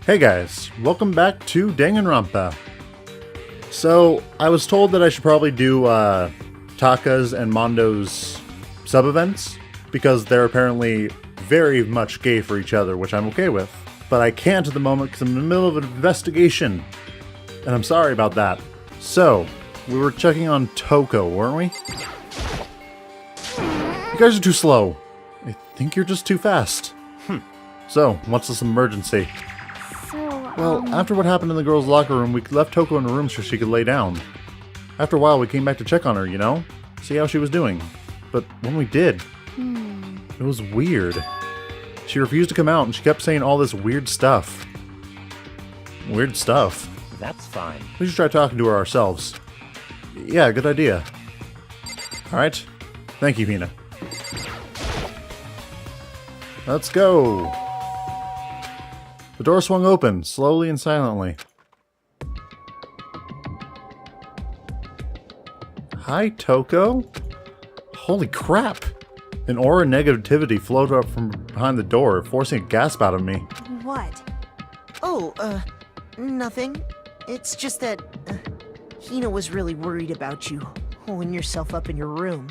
Hey guys, welcome back to Danganronpa. So, I was told that I should probably do Taka's and Mondo's sub-events, because they're apparently very much gay for each other, which I'm okay with. But I can't at the moment because I'm in the middle of an investigation, and I'm sorry about that. So, we were checking on Toko, weren't we? You guys are too slow. I think you're just too fast. So, what's this emergency? Well, after what happened in the girls' locker room, we left Toko in the room so she could lay down. After a while, we came back to check on her, you know? See how she was doing. But when we did, it was weird. She refused to come out, and she kept saying all this weird stuff. Weird stuff? That's fine. We should try talking to her ourselves. Yeah, good idea. Alright. Thank you, Hina. Let's go! The door swung open, slowly and silently. Hi, Toko? Holy crap! An aura of negativity flowed up from behind the door, forcing a gasp out of me. What? Oh, nothing. It's just that, Hina was really worried about you, holding yourself up in your room.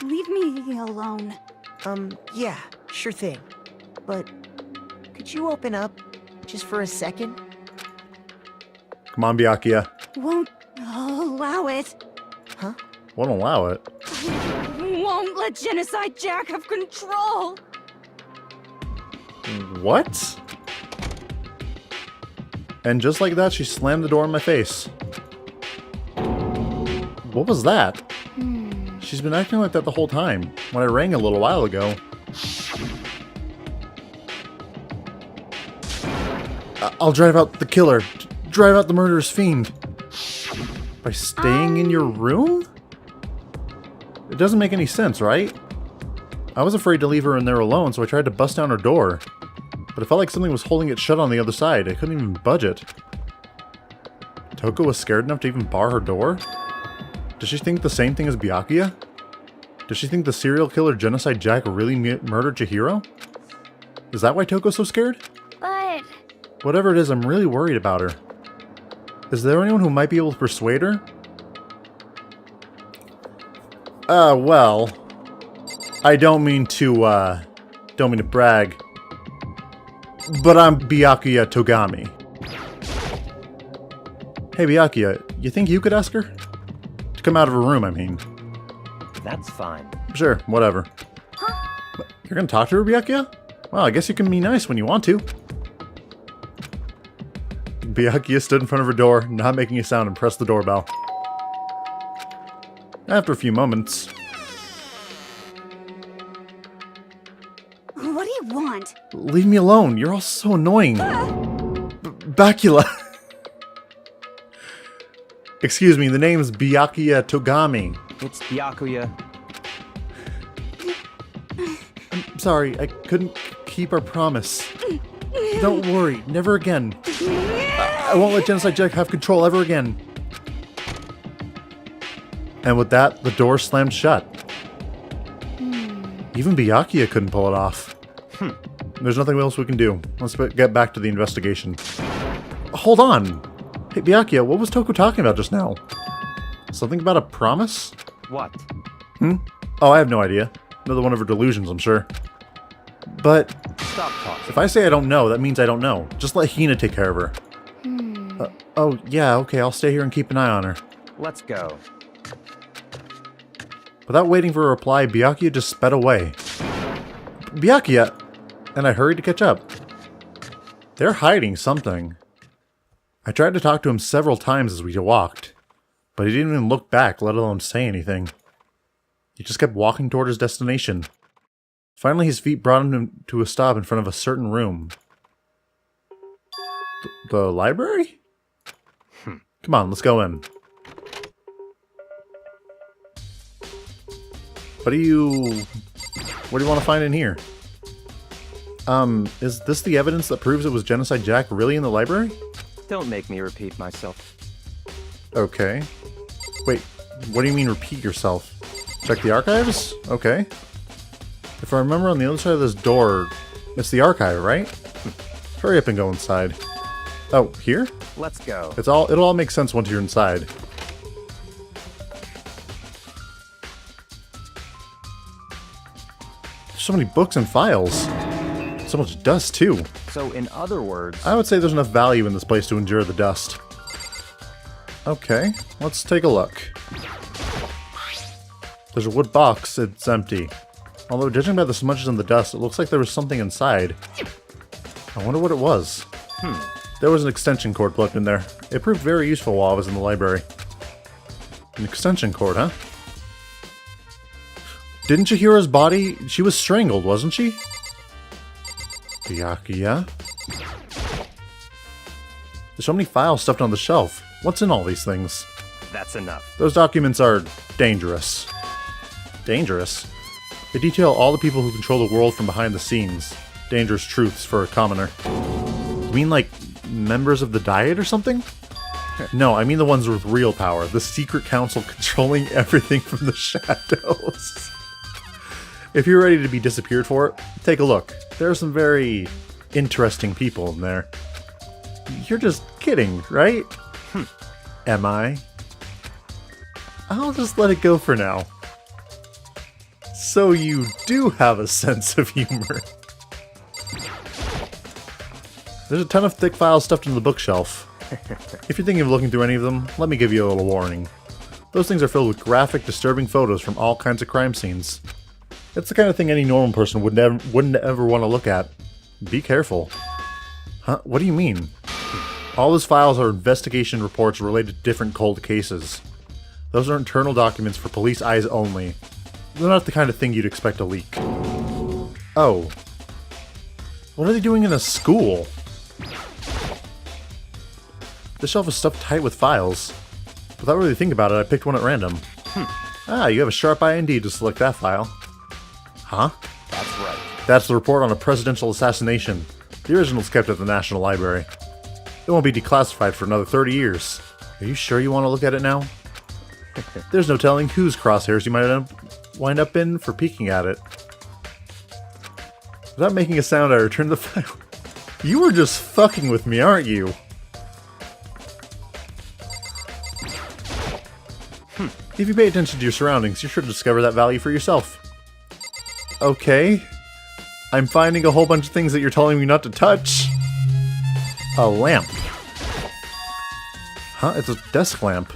Leave me alone. Yeah, sure thing. But, could you open up, just for a second? Come on, Byakuya. Won't allow it. Huh? Won't allow it. Won't let Genocide Jack have control. What? And just like that, she slammed the door in my face. What was that? She's been acting like that the whole time, when I rang a little while ago. I'll drive out the killer. Drive out the murderous fiend. By staying in your room? It doesn't make any sense, right? I was afraid to leave her in there alone, so I tried to bust down her door. But it felt like something was holding it shut on the other side. I couldn't even budge it. Toko was scared enough to even bar her door? Does she think the same thing as Byakuya? Does she think the serial killer Genocide Jack really murdered Chihiro? Is that why Toko's so scared? But... Whatever it is, I'm really worried about her. Is there anyone who might be able to persuade her? Well... I don't mean to brag. But I'm Byakuya Togami. Hey Byakuya, you think you could ask her? To come out of her room, I mean. That's fine. Sure, whatever. But you're gonna talk to her, Byakuya? Well, I guess you can be nice when you want to. Byakuya stood in front of her door, not making a sound, and pressed the doorbell. After a few moments... What do you want? Leave me alone, you're all so annoying. Bacula. Excuse me, the name's Byakuya Togami. It's Byakuya. I'm sorry, I couldn't keep our promise. Don't worry, never again. I won't let Genocide Jack have control ever again. And with that, the door slammed shut. Even Byakuya couldn't pull it off. There's nothing else we can do. Let's get back to the investigation. Hold on! Hey Byakuya, what was Toko talking about just now? Something about a promise? What? Oh, I have no idea. Another one of her delusions, I'm sure. But... Stop talking. if I say I don't know, that means I don't know. Just let Hina take care of her. Oh, yeah, okay, I'll stay here and keep an eye on her. Let's go. Without waiting for a reply, Byakuya just sped away. Byakuya! And I hurried to catch up. They're hiding something. I tried to talk to him several times as we walked, but he didn't even look back, let alone say anything. He just kept walking toward his destination. Finally, his feet brought him to a stop in front of a certain room. The library? Come on, let's go in. What do you want to find in here? Is this the evidence that proves it was Genocide Jack really in the library? Don't make me repeat myself. Okay. Wait, what do you mean repeat yourself? Check the archives? Okay. If I remember, on the other side of this door, it's the archive, right? Hurry up and go inside. Oh, here? Let's go. It'll all make sense once you're inside. There's so many books and files. So much dust, too. So, in other words... I would say there's enough value in this place to endure the dust. Okay, let's take a look. There's a wood box, it's empty. Although, judging by the smudges and the dust, it looks like there was something inside. I wonder what it was. There was an extension cord plugged in there. It proved very useful while I was in the library. An extension cord, huh? Didn't you hear his body? She was strangled, wasn't she? Byakuya? There's so many files stuffed on the shelf. What's in all these things? That's enough. Those documents are dangerous. Dangerous? They detail all the people who control the world from behind the scenes. Dangerous truths for a commoner. You mean like members of the Diet or something? No, I mean the ones with real power. The secret council controlling everything from the shadows. If you're ready to be disappeared for it, take a look. There are some very interesting people in there. You're just kidding, right? Am I? I'll just let it go for now. So you do have a sense of humor. There's a ton of thick files stuffed into the bookshelf. If you're thinking of looking through any of them, let me give you a little warning. Those things are filled with graphic, disturbing photos from all kinds of crime scenes. It's the kind of thing any normal person wouldn't ever want to look at. Be careful. Huh? What do you mean? All those files are investigation reports related to different cold cases. Those are internal documents for police eyes only. They're not the kind of thing you'd expect to leak. Oh. What are they doing in a school? The shelf is stuffed tight with files. Without really thinking about it, I picked one at random. Ah, you have a sharp eye indeed to select that file. Huh? That's right. That's the report on a presidential assassination. The original's kept at the National Library. It won't be declassified for another 30 years. Are you sure you want to look at it now? There's no telling whose crosshairs you might wind up in for peeking at it. Without making a sound, I returned the file. You were just fucking with me, aren't you? If you pay attention to your surroundings, you're sure to discover that value for yourself. Okay. I'm finding a whole bunch of things that you're telling me not to touch. A lamp. Huh? It's a desk lamp.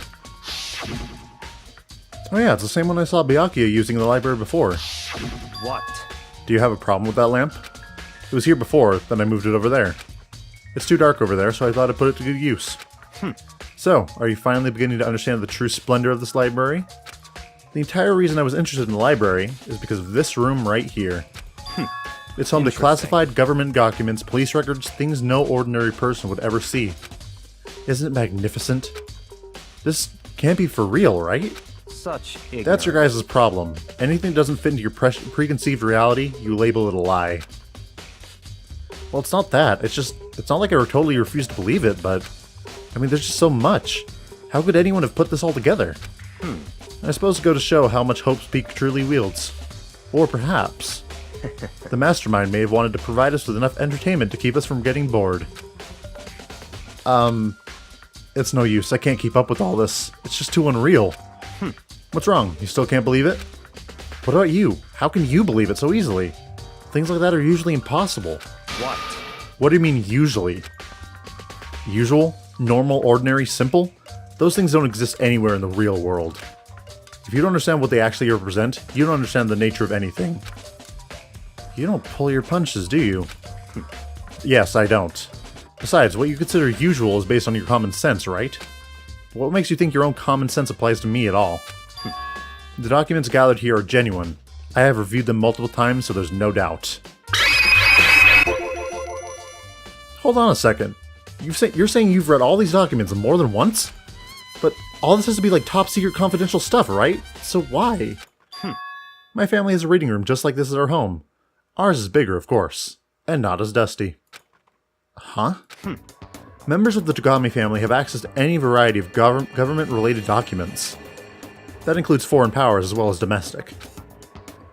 Oh yeah, it's the same one I saw Byakuya using in the library before. What? Do you have a problem with that lamp? It was here before, then I moved it over there. It's too dark over there, so I thought I'd put it to good use. So, are you finally beginning to understand the true splendor of this library? The entire reason I was interested in the library is because of this room right here. It's home to classified government documents, police records, things no ordinary person would ever see. Isn't it magnificent? This can't be for real, right? Such ignorance. That's your guys' problem. Anything that doesn't fit into your preconceived reality, you label it a lie. Well, it's not that. It's not like I totally refuse to believe it, but... I mean, there's just so much. How could anyone have put this all together? I suppose to go to show how much Hope's Peak truly wields. Or perhaps... the mastermind may have wanted to provide us with enough entertainment to keep us from getting bored. It's no use. I can't keep up with all this. It's just too unreal. What's wrong? You still can't believe it? What about you? How can you believe it so easily? Things like that are usually impossible. What? What do you mean, usually? Usual? Normal? Ordinary? Simple? Those things don't exist anywhere in the real world. If you don't understand what they actually represent, you don't understand the nature of anything. You don't pull your punches, do you? Yes, I don't. Besides, what you consider usual is based on your common sense, right? What makes you think your own common sense applies to me at all? The documents gathered here are genuine. I have reviewed them multiple times, so there's no doubt. Hold on a second. You're saying you've read all these documents more than once? But all this has to be like top secret confidential stuff, right? So why? My family has a reading room just like this at our home. Ours is bigger, of course, and not as dusty. Huh? Members of the Tagami family have access to any variety of government-related documents. That includes foreign powers as well as domestic.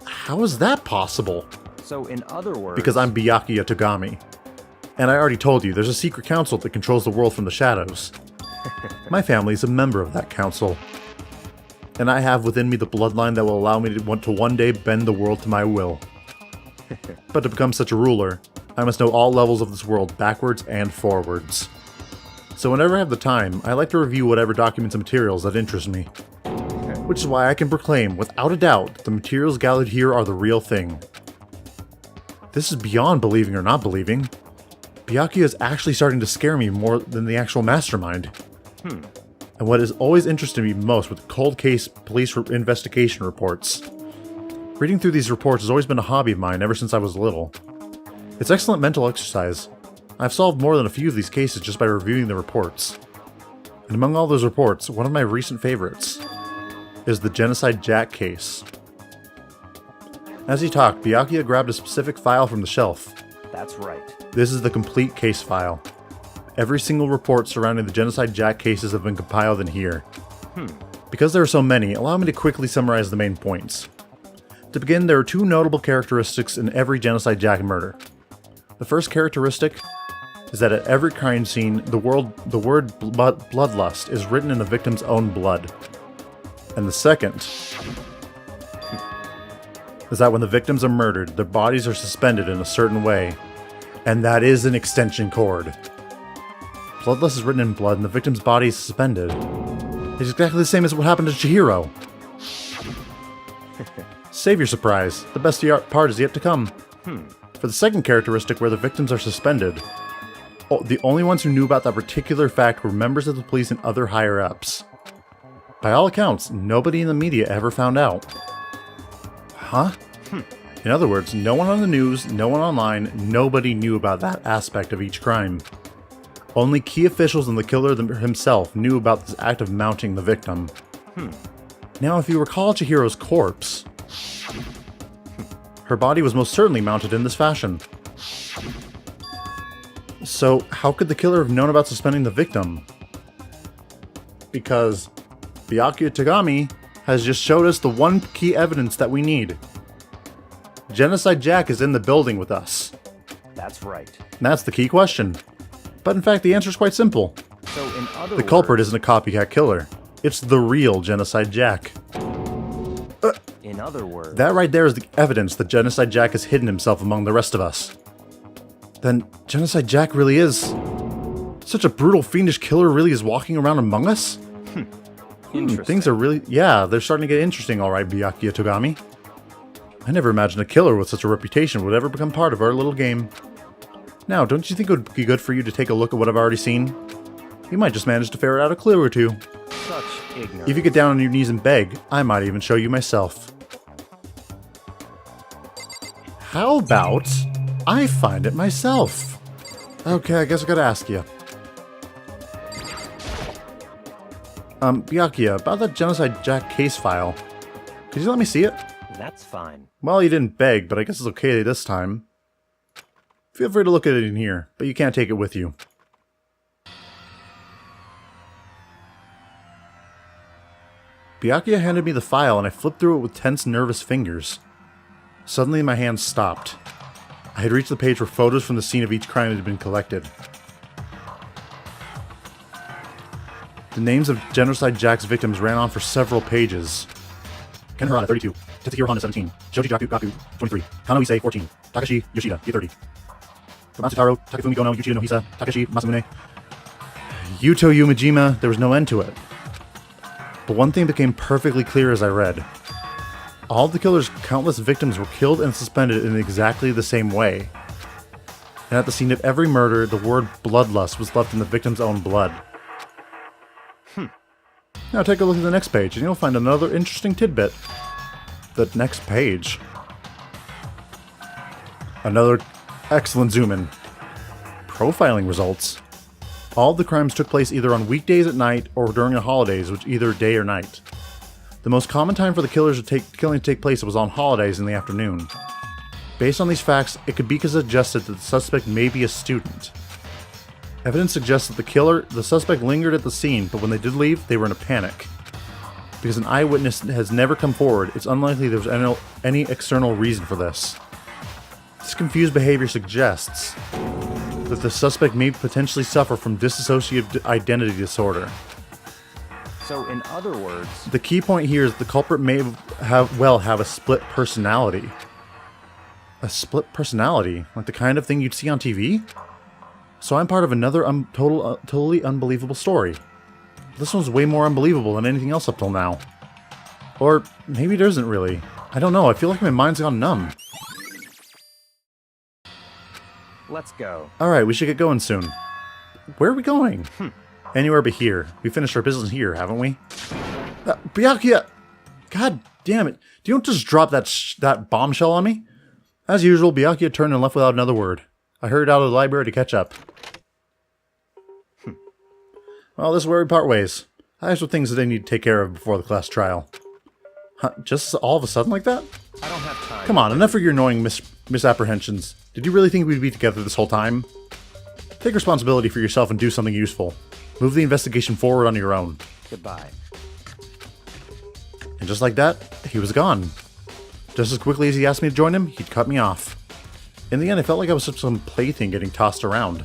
How is that possible? So, in other words... Because I'm Byakuya Tagami. And I already told you, there's a secret council that controls the world from the shadows. My family is a member of that council. And I have within me the bloodline that will allow me to one day bend the world to my will. But to become such a ruler, I must know all levels of this world backwards and forwards. So whenever I have the time, I like to review whatever documents and materials that interest me. Which is why I can proclaim, without a doubt, that the materials gathered here are the real thing. This is beyond believing or not believing. Byakuya is actually starting to scare me more than the actual mastermind. And what has always interested me most with cold case police investigation reports. Reading through these reports has always been a hobby of mine ever since I was little. It's excellent mental exercise. I've solved more than a few of these cases just by reviewing the reports. And among all those reports, one of my recent favorites is the Genocide Jack case. As he talked, Byakuya grabbed a specific file from the shelf. That's right. This is the complete case file. Every single report surrounding the Genocide Jack cases have been compiled in here. Because there are so many, allow me to quickly summarize the main points. To begin, there are two notable characteristics in every Genocide Jack murder. The first characteristic is that at every crime scene, the word bloodlust is written in the victim's own blood. And the second is that when the victims are murdered, their bodies are suspended in a certain way, and that is an extension cord. Bloodlust is written in blood and the victim's body is suspended. It's exactly the same as what happened to Chihiro. Save your surprise, the best part is yet to come. For the second characteristic where the victims are suspended, the only ones who knew about that particular fact were members of the police and other higher-ups. By all accounts, nobody in the media ever found out. Huh? In other words, no one on the news, no one online, nobody knew about that aspect of each crime. Only key officials and the killer himself knew about this act of mounting the victim. Now, if you recall Chihiro's corpse, her body was most certainly mounted in this fashion. So, how could the killer have known about suspending the victim? Because Byakuya Tagami has just showed us the one key evidence that we need. Genocide Jack is in the building with us. That's right. And that's the key question. But in fact, the answer is quite simple. So in other The culprit isn't a copycat killer. It's the real Genocide Jack. In other words, That right there is the evidence that Genocide Jack has hidden himself among the rest of us. Then Genocide Jack really is... Such a brutal, fiendish killer really is walking around among us? interesting. Things are really... Yeah, they're starting to get interesting, alright, Byakuya Togami. I never imagined a killer with such a reputation would ever become part of our little game. Now, don't you think it would be good for you to take a look at what I've already seen? You might just manage to ferret out a clue or two. Such ignorance. If you get down on your knees and beg, I might even show you myself. How about I find it myself? Okay, I guess I gotta ask you. Byakuya, about that Genocide Jack case file. Could you let me see it? That's fine. Well, you didn't beg, but I guess it's okay this time. Feel free to look at it in here, but you can't take it with you. Byakuya handed me the file and I flipped through it with tense, nervous fingers. Suddenly my hands stopped. I had reached the page where photos from the scene of each crime had been collected. The names of Genocide Jack's victims ran on for several pages. Ken Harada, 32. Tetsuhiro Honda, 17. Shoji Gaku, 23. Kano Issei, 14. Takashi Yoshida, 30. Matsutaro Takefumi Gono, Yuichiro Nohisa, Takashi Masamune. Yuto Yumejima, there was no end to it. But one thing became perfectly clear as I read. All of the killer's countless victims were killed and suspended in exactly the same way. And at the scene of every murder, the word bloodlust was left in the victim's own blood. Now take a look at the next page, and you'll find another interesting tidbit. The next page. Another excellent zoom-in. Profiling results. All of the crimes took place either on weekdays at night or during the holidays, which either day or night. The most common time for the killing to take place was on holidays in the afternoon. Based on these facts, it could be suggested that the suspect may be a student. Evidence suggests that the suspect lingered at the scene, but when they did leave, they were in a panic. Because an eyewitness has never come forward, it's unlikely there was any external reason for this. This confused behavior suggests that the suspect may potentially suffer from dissociative identity disorder. So, in other words, The key point here is the culprit may have a split personality. A split personality? Like the kind of thing you'd see on TV? So I'm part of another totally unbelievable story. This one's way more unbelievable than anything else up till now. Or maybe it isn't really. I don't know, I feel like my mind's gone numb. let's go. Alright, we should get going soon. Where are we going? Anywhere but here. We finished our business here, haven't we? Byakuya! God damn it. Do you don't just drop that bombshell on me? As usual, Byakuya turned and left without another word. I hurried out of the library to catch up. Well, this is where we part ways. I have some things that I need to take care of before the class trial. Huh, just all of a sudden like that? I don't have time. Come on, enough of your annoying misapprehensions. Did you really think we'd be together this whole time? Take responsibility for yourself and do something useful. Move the investigation forward on your own. Goodbye. And just like that, he was gone. Just as quickly as he asked me to join him, he'd cut me off. In the end, I felt like I was some plaything getting tossed around.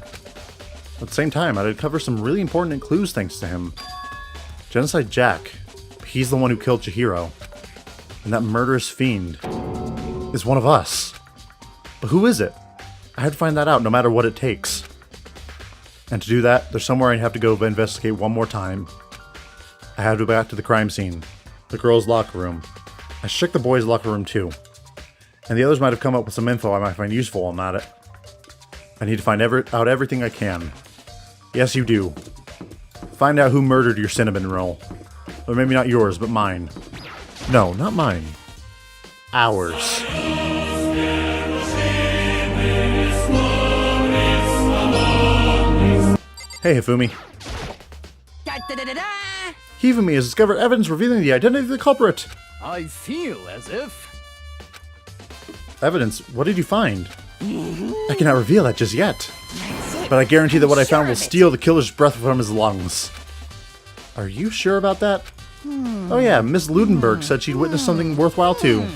At the same time, I'd uncover some really important clues thanks to him. Genocide Jack. He's the one who killed Chihiro. And that murderous fiend is one of us. But who is it? I had to find that out no matter what it takes. And to do that, there's somewhere I'd have to go investigate one more time. I had to go back to the crime scene. The girls' locker room. I should check the boys' locker room too. And the others might have come up with some info I might find useful while I'm at it. I need to find out everything I can. Yes, you do. Find out who murdered your cinnamon roll. Or maybe not yours, but mine. No, not mine. Ours. Hey, Hifumi. Da-da-da-da-da! Hifumi has discovered evidence revealing the identity of the culprit. I feel as if... Evidence? What did you find? I cannot reveal that just yet. But I guarantee that what I found will steal the killer's breath from his lungs. Are you sure about that? Oh yeah, Miss Ludenberg said she'd witnessed something worthwhile too.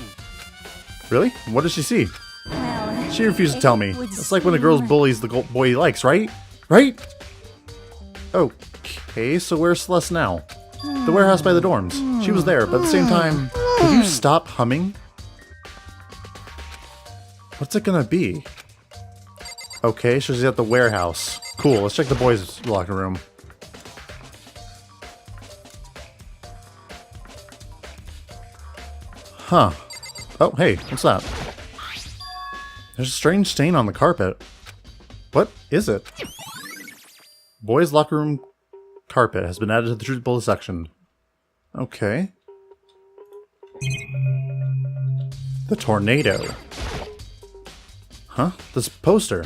Really? What did she see? Well, She refused to tell me. It's like when a girl bullies the boy he likes, right? Right? Okay, so where's Celeste now? The warehouse by the dorms. She was there, but at the same time... Could you stop humming? What's it gonna be? Okay, so she's at the warehouse. Cool, let's check the boys' locker room. Huh. Oh, hey, what's that? There's a strange stain on the carpet. What is it? Boys' locker room carpet has been added to the truth bullet section. Okay. The tornado. Huh? This poster.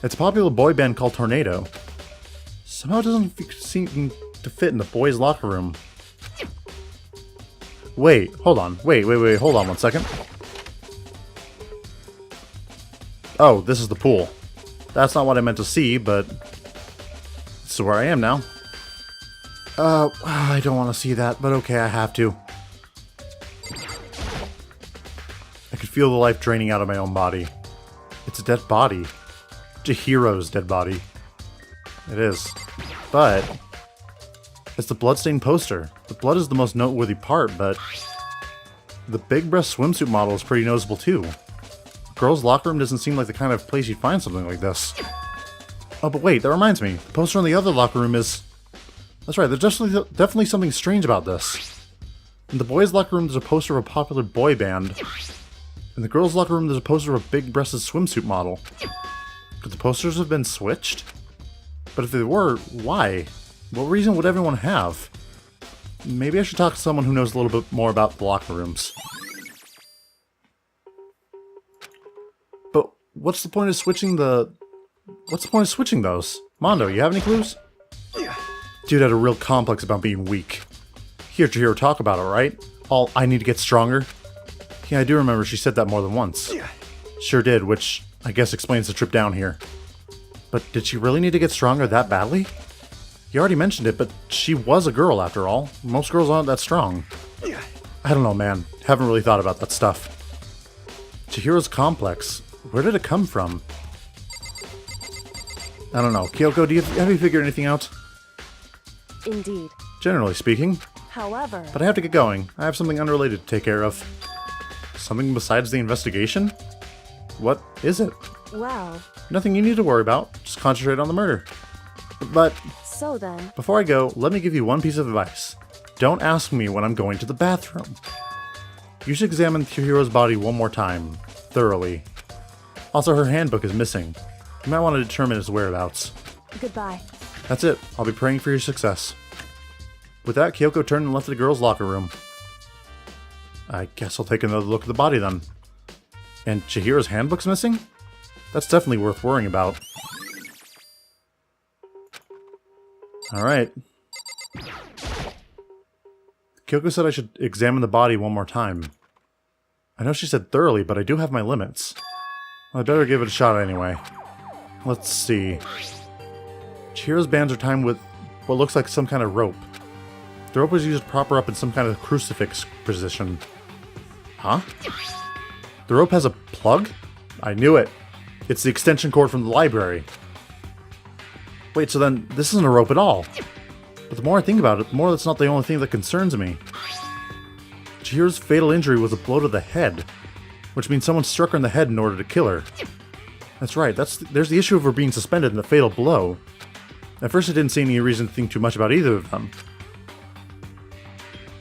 It's a popular boy band called Tornado. Somehow it doesn't seem to fit in the boys' locker room. Wait, hold on. Wait, hold on one second. Oh, this is the pool. That's not what I meant to see, but... this is where I am now. I don't want to see that, but okay, I have to. I could feel the life draining out of my own body. It's a dead body. Chihiro's dead body. It is. But... it's the bloodstained poster. The blood is the most noteworthy part, but... the big breast swimsuit model is pretty noticeable too. A girl's locker room doesn't seem like the kind of place you'd find something like this. Oh, but wait, that reminds me. The poster in the other locker room is... that's right, there's definitely something strange about this. In the boys' locker room, there's a poster of a popular boy band. In the girls' locker room, there's a poster of a big-breasted swimsuit model. Could the posters have been switched? But if they were, why? What reason would everyone have? Maybe I should talk to someone who knows a little bit more about the locker rooms. But what's the point of switching those? Mondo, you have any clues? Dude had a real complex about being weak. Here to hear her talk about it, right? All, I need to get stronger. Yeah, I do remember she said that more than once. Sure did, which I guess explains the trip down here. But did she really need to get stronger that badly? You already mentioned it, but she was a girl after all. Most girls aren't that strong. I don't know, man. Haven't really thought about that stuff. Chihiro's complex. Where did it come from? I don't know. Kyoko, have you figured anything out? Indeed. Generally speaking. However... But I have to get going. I have something unrelated to take care of. Something besides the investigation? What is it? Well... Nothing you need to worry about. Just concentrate on the murder. But... So then... Before I go, let me give you one piece of advice. Don't ask me when I'm going to the bathroom. You should examine Chihiro's body one more time. Thoroughly. Also, her handbook is missing. You might want to determine its whereabouts. Goodbye. That's it. I'll be praying for your success. With that, Kyoko turned and left the girls' locker room. I guess I'll take another look at the body then. And Chihiro's handbook's missing? That's definitely worth worrying about. Alright. Kyoko said I should examine the body one more time. I know she said thoroughly, but I do have my limits. Well, I better give it a shot anyway. Let's see. Chihiro's bands are timed with what looks like some kind of rope. The rope was used to prop her up in some kind of crucifix position. Huh? The rope has a plug? I knew it. It's the extension cord from the library. Wait, so then this isn't a rope at all. But the more I think about it, the more that's not the only thing that concerns me. Chihiro's fatal injury was a blow to the head, which means someone struck her in the head in order to kill her. That's right, there's the issue of her being suspended in the fatal blow. At first I didn't see any reason to think too much about either of them.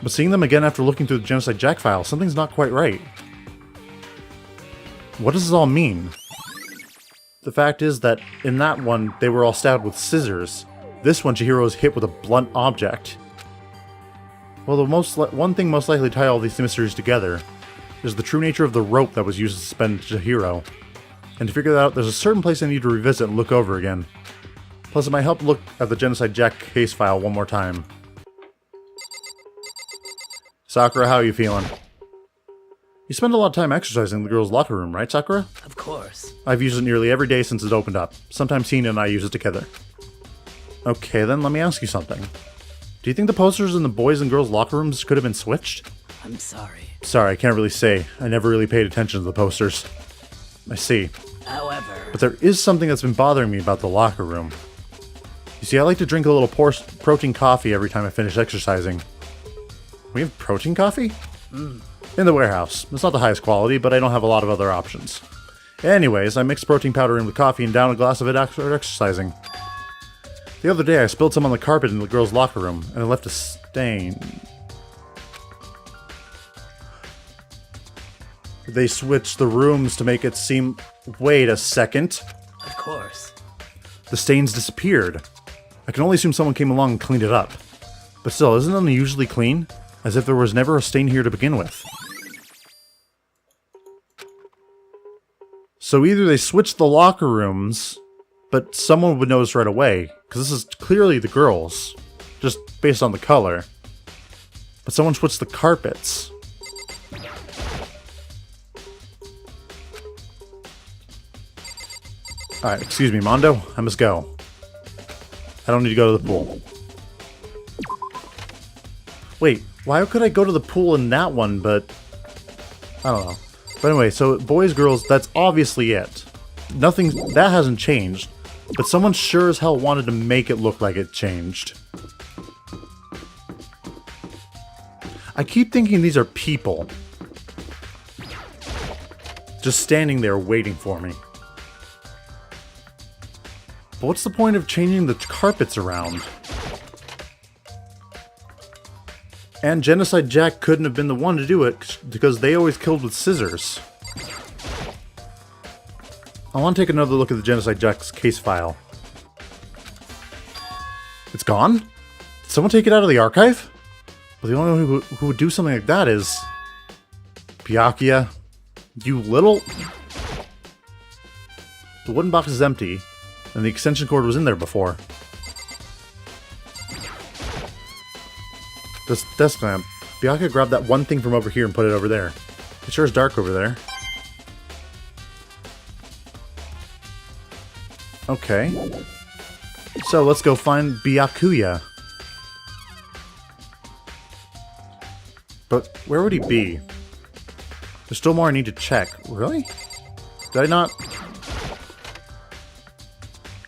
But seeing them again after looking through the Genocide Jack file, something's not quite right. What does this all mean? The fact is that in that one, they were all stabbed with scissors. This one, Chihiro was hit with a blunt object. Well, one thing most likely to tie all these mysteries together is the true nature of the rope that was used to suspend Chihiro. And to figure that out, there's a certain place I need to revisit and look over again. Plus, it might help look at the Genocide Jack case file one more time. Sakura, how are you feeling? You spend a lot of time exercising in the girls' locker room, right, Sakura? Of course. I've used it nearly every day since it opened up. Sometimes Hina and I use it together. Okay, then let me ask you something. Do you think the posters in the boys' and girls' locker rooms could have been switched? I'm sorry. Sorry, I can't really say. I never really paid attention to the posters. I see. However... But there is something that's been bothering me about the locker room. You see, I like to drink a little protein coffee every time I finish exercising. We have protein coffee? In the warehouse. It's not the highest quality, but I don't have a lot of other options. Anyways, I mix protein powder in with coffee and down a glass of it after exercising. The other day, I spilled some on the carpet in the girls' locker room, and it left a stain. They switched the rooms to make it seem... Wait a second. Of course. The stains disappeared. I can only assume someone came along and cleaned it up. But still, isn't it unusually clean? As if there was never a stain here to begin with. So either they switched the locker rooms, but someone would notice right away, because this is clearly the girls, just based on the color. But someone switched the carpets. Alright, excuse me, Mondo. I must go. I don't need to go to the pool. Wait, why could I go to the pool in that one, but... I don't know. But anyway, so boys, girls, that's obviously it. Nothing... That hasn't changed. But someone sure as hell wanted to make it look like it changed. I keep thinking these are people. Just standing there waiting for me. But what's the point of changing the carpets around? And Genocide Jack couldn't have been the one to do it, because they always killed with scissors. I want to take another look at the Genocide Jack's case file. It's gone? Did someone take it out of the archive? Well, the only one who would do something like that is... Byakuya. You little... The wooden box is empty, and the extension cord was in there before. This desk lamp. Byakuya grabbed that one thing from over here and put it over there. It sure is dark over there. Okay. So let's go find Byakuya. But where would he be? There's still more I need to check. Really? Did I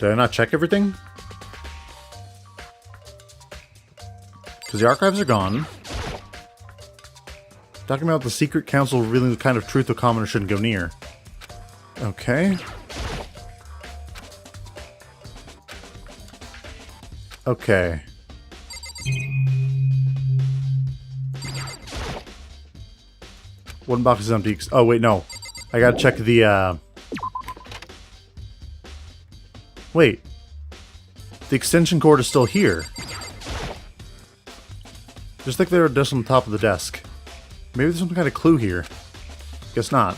Did I not check everything? Because the archives are gone. Talking about the secret council revealing the kind of truth a commoner shouldn't go near. Okay. Okay. One box is empty. Oh, wait, no. I gotta check the, Wait. The extension cord is still here. Just like they were just on the top of the desk. Maybe there's some kind of clue here. Guess not.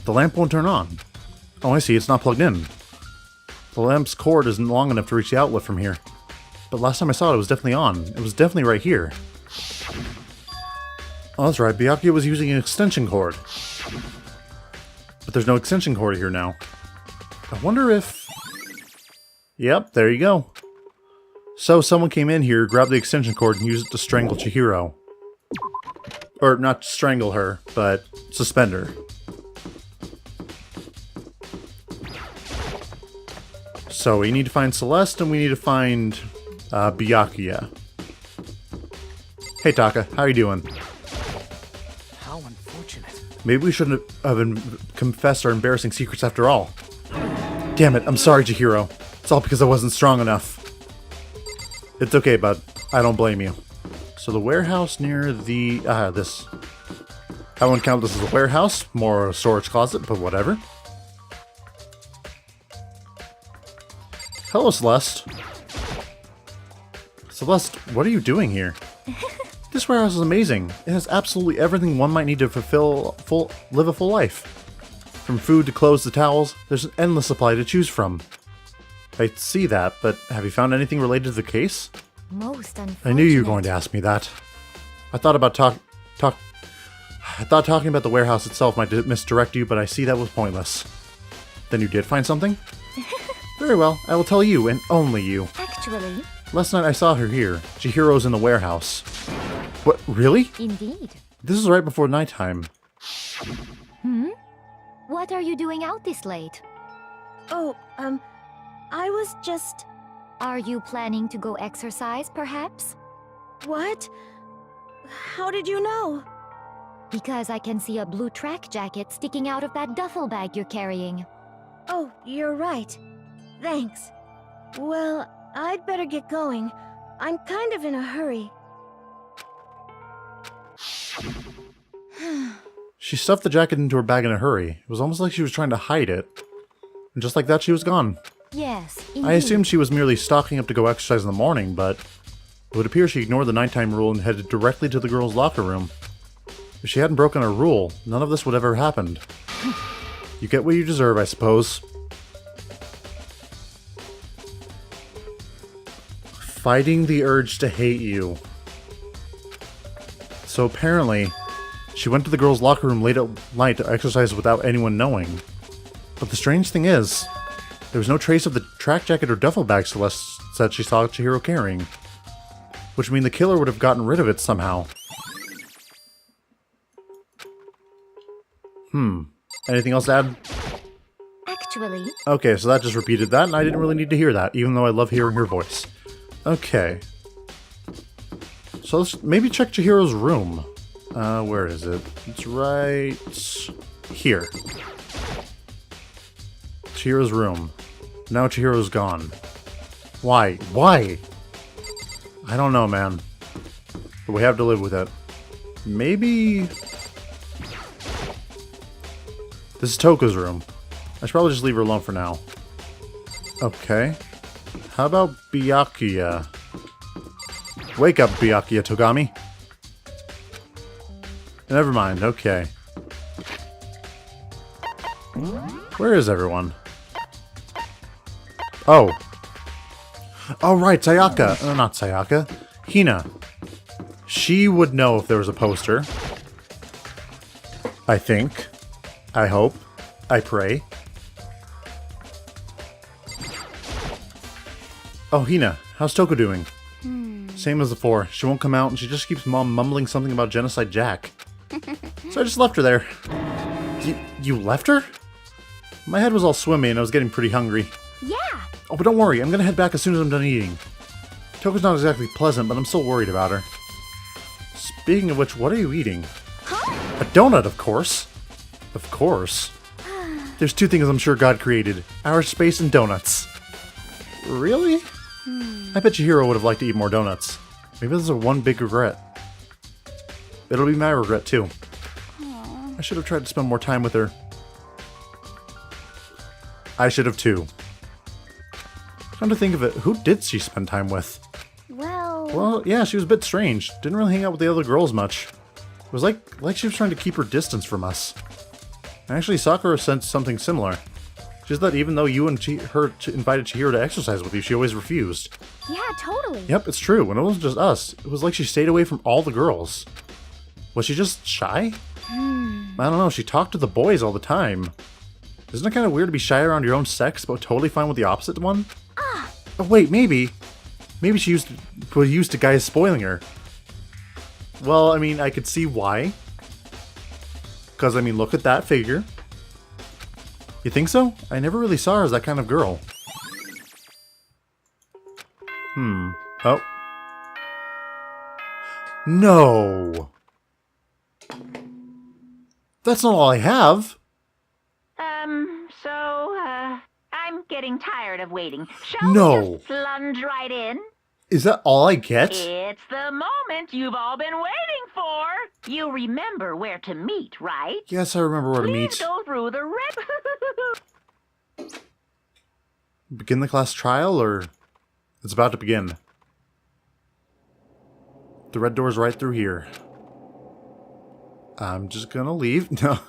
The lamp won't turn on. Oh, I see. It's not plugged in. The lamp's cord isn't long enough to reach the outlet from here. But last time I saw it, it was definitely on. It was definitely right here. Oh, that's right. Byakuya was using an extension cord. But there's no extension cord here now. I wonder if... Yep, there you go. So someone came in here, grabbed the extension cord, and used it to strangle Chihiro. Or, not strangle her, but suspend her. So we need to find Celeste, and we need to find Byakuya. Hey Taka, how you doing? How unfortunate. Maybe we shouldn't have confessed our embarrassing secrets after all. Damn it, I'm sorry, Chihiro. It's all because I wasn't strong enough. It's okay, bud. I don't blame you. So the warehouse near the... this. I won't count this as a warehouse, more a storage closet, but whatever. Hello, Celeste. Celeste, what are you doing here? This warehouse is amazing. It has absolutely everything one might need to live a full life. From food to clothes to towels, there's an endless supply to choose from. I see that, but have you found anything related to the case? Most unfortunate. I knew you were going to ask me that. I thought talking about the warehouse itself might misdirect you, but I see that was pointless. Then you did find something? Very well, I will tell you, and only you. Actually, Last night I saw her here. Chihiro's in the warehouse. What, really? indeed. This is right before nighttime. What are you doing out this late? Oh, I was just... Are you planning to go exercise, perhaps? What? How did you know? Because I can see a blue track jacket sticking out of that duffel bag you're carrying. Oh, you're right. Thanks. Well, I'd better get going. I'm kind of in a hurry. She stuffed the jacket into her bag in a hurry. It was almost like she was trying to hide it. And just like that, she was gone. Yes, indeed. I assumed she was merely stocking up to go exercise in the morning, but it would appear she ignored the nighttime rule and headed directly to the girls' locker room. If she hadn't broken a rule, none of this would ever have happened. You get what you deserve, I suppose. Fighting the urge to hate you. So apparently, she went to the girls' locker room late at night to exercise without anyone knowing. But the strange thing is, there was no trace of the track jacket or duffel bag Celeste said she saw Chihiro carrying. Which would mean the killer would have gotten rid of it somehow. Anything else to add? Actually, Okay, so that just repeated that, and I didn't really need to hear that, even though I love hearing her voice. Okay. So let's maybe check Chihiro's room. Where is it? It's right here. Chihiro's room. Now Chihiro's gone. Why? Why? I don't know, man. But we have to live with it. Maybe... This is Toko's room. I should probably just leave her alone for now. Okay. How about Byakuya? Wake up, Byakuya Togami. Never mind, okay. Where is everyone? Oh. Oh, right, Sayaka. Not Sayaka. Hina. She would know if there was a poster. I think. I hope. I pray. Oh, Hina. How's Toko doing? Same as before. She won't come out and she just keeps mumbling something about Genocide Jack. So I just left her there. You left her? My head was all swimmy and I was getting pretty hungry. Yeah. Oh, but don't worry, I'm gonna head back as soon as I'm done eating. Toko's not exactly pleasant, but I'm still worried about her. Speaking of which, what are you eating? Huh? A donut, of course. Of course. There's two things I'm sure God created. Outer space and donuts. Really? I bet Chihiro would have liked to eat more donuts. Maybe this is one big regret. It'll be my regret, too. I should have tried to spend more time with her. I should have, too. Come to think of it, who did she spend time with? Well, yeah, she was a bit strange. Didn't really hang out with the other girls much. It was like she was trying to keep her distance from us. And actually, Sakura sensed something similar. Just that even though you and her invited Chihiro to exercise with you, she always refused. Yeah, totally. Yep, it's true. And it wasn't just us. It was like she stayed away from all the girls. Was she just shy? I don't know. She talked to the boys all the time. Isn't it kind of weird to be shy around your own sex, but totally fine with the opposite one? Oh, wait, maybe. Maybe she was used to guys spoiling her. Well, I mean, I could see why. Because, I mean, look at that figure. You think so? I never really saw her as that kind of girl. Oh. No! That's not all I have! I'm getting tired of waiting. Shall No. we just plunge right in? Is that all I get? It's the moment you've all been waiting for. You remember where to meet, right? Yes, I remember where to Please meet. go through the red... Begin the class trial, or... It's about to begin. The red door's right through here. I'm just gonna leave. No.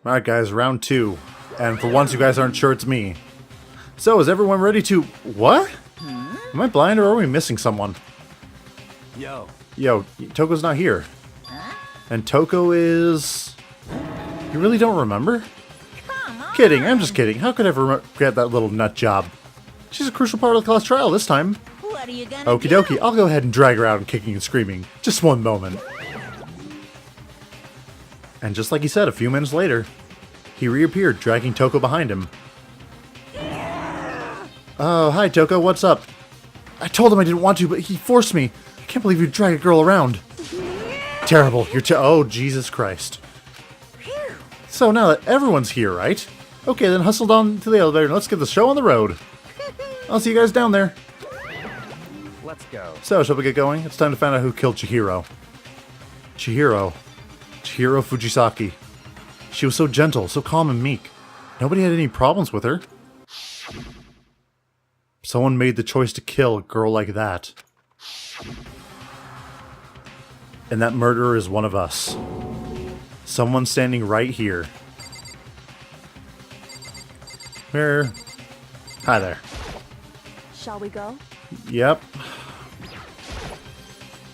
Alright guys, round 2. And for once you guys aren't sure it's me. So, is everyone ready to... What? Am I blind or are we missing someone? Yo. Yo, Toko's not here. And Toko is... You really don't remember? Kidding, I'm just kidding. How could I ever forget that little nut job? She's a crucial part of the class trial this time. What are you gonna Okie dokie, I'll go ahead and drag her out and kicking and screaming. Just one moment. And just like he said, a few minutes later, he reappeared, dragging Toko behind him. Oh, hi Toko, what's up? I told him I didn't want to, but he forced me. I can't believe you drag a girl around. Terrible, oh, Jesus Christ. So now that everyone's here, right? Okay, then hustle down to the elevator and let's get the show on the road. I'll see you guys down there. Let's go. So, shall we get going? It's time to find out who killed Chihiro. Chihiro Fujisaki. She was so gentle, so calm and meek. Nobody had any problems with her. Someone made the choice to kill a girl like that. And that murderer is one of us. Someone standing right here. Where? Hi there. Shall we go? Yep.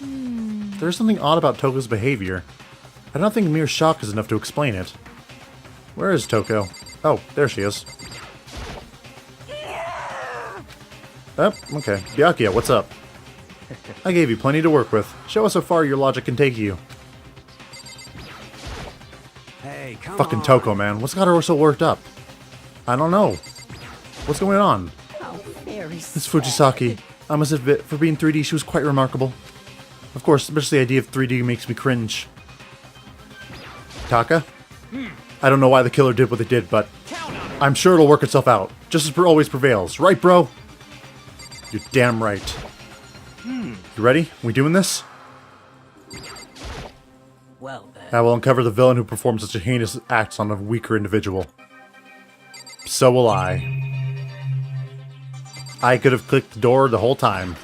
There's something odd about Toko's behavior. I don't think mere shock is enough to explain it. Where is Toko? Oh, there she is. Oh, okay. Byakuya, what's up? I gave you plenty to work with. Show us how far your logic can take you. Hey, come Fucking on. Toko, man. What's got her so worked up? I don't know. What's going on? Very Miss Fujisaki. I must admit, for being 3D, she was quite remarkable. Of course, especially the idea of 3D makes me cringe. Taka? I don't know why the killer did what they did, but I'm sure it'll work itself out. Justice always prevails. Right, bro? You're damn right. You ready? We doing this? well then. I will uncover the villain who performed such a heinous act on a weaker individual. So will I. I could have clicked the door the whole time.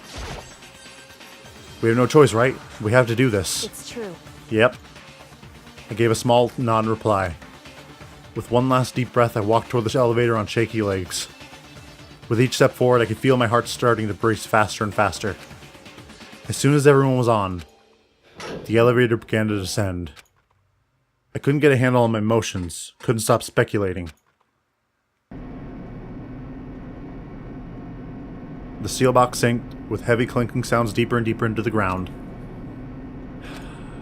We have no choice, right? We have to do this. It's true. Yep. I gave a small non-reply. With one last deep breath, I walked toward the elevator on shaky legs. With each step forward, I could feel my heart starting to brace faster and faster. As soon as everyone was on, the elevator began to descend. I couldn't get a handle on my emotions, couldn't stop speculating. The steel box sank with heavy clinking sounds deeper and deeper into the ground.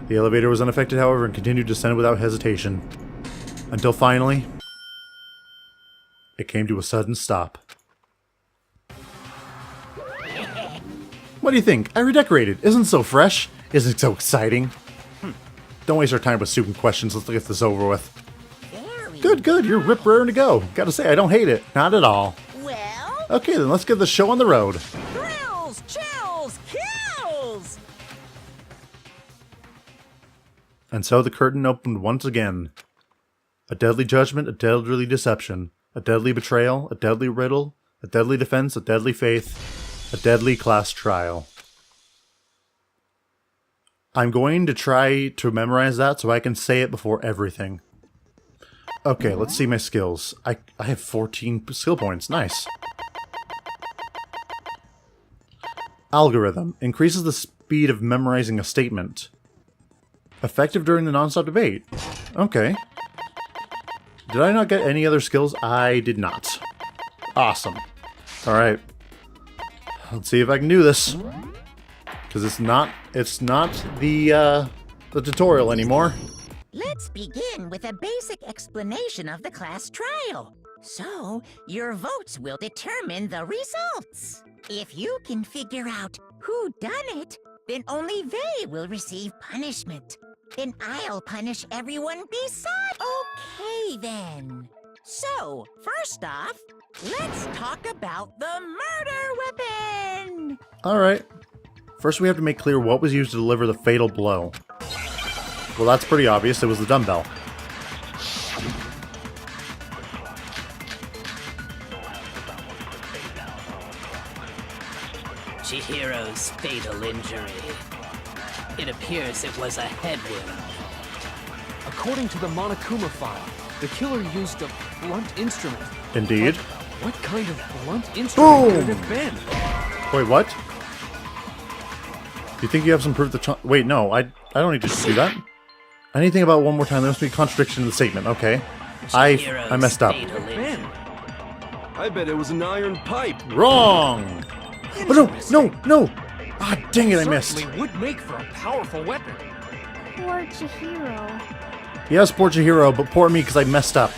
The elevator was unaffected, however, and continued to descend without hesitation. Until finally, it came to a sudden stop. What do you think? I redecorated. Isn't it so fresh? Isn't it so exciting? Don't waste our time with stupid questions. Let's get this over with. Good, good. You're rip raring to go. Gotta say, I don't hate it. Not at all. Well, Okay, then let's get the show on the road. thrills, chills, kills! And so the curtain opened once again. A deadly judgment, a deadly deception, a deadly betrayal, a deadly riddle, a deadly defense, a deadly faith, a deadly class trial. I'm going to try to memorize that so I can say it before everything. Okay, let's see my skills. I have 14 skill points. Nice. Algorithm. Increases the speed of memorizing a statement. Effective during the non-stop debate. Okay. Did I not get any other skills? I did not. Awesome. Alright. Let's see if I can do this. Because it's not the tutorial anymore. Let's begin with a basic explanation of the class trial. So, your votes will determine the results. If you can figure out who done it, then only they will receive punishment. Then I'll punish everyone beside. Okay, then. So, first off, let's talk about the murder weapon. Alright. First we have to make clear what was used to deliver the fatal blow. Well, that's pretty obvious. It was the dumbbell. Chihiro's fatal injury. It appears it was a head wound. According to the Monokuma file, the killer used a blunt instrument. Indeed. What kind of blunt instrument could it have been? Wait, what? Do you think you have some proof that... Wait, no. I don't need to do that. Anything about one more time. There must be a contradiction in the statement. Okay. I messed up. Ben, I bet it was an iron pipe. Wrong! Oh, no! Ah, dang it, I missed. Certainly would make for a powerful weapon. Poor Chihiro. Yes, poor Chihiro, but poor me because I messed up.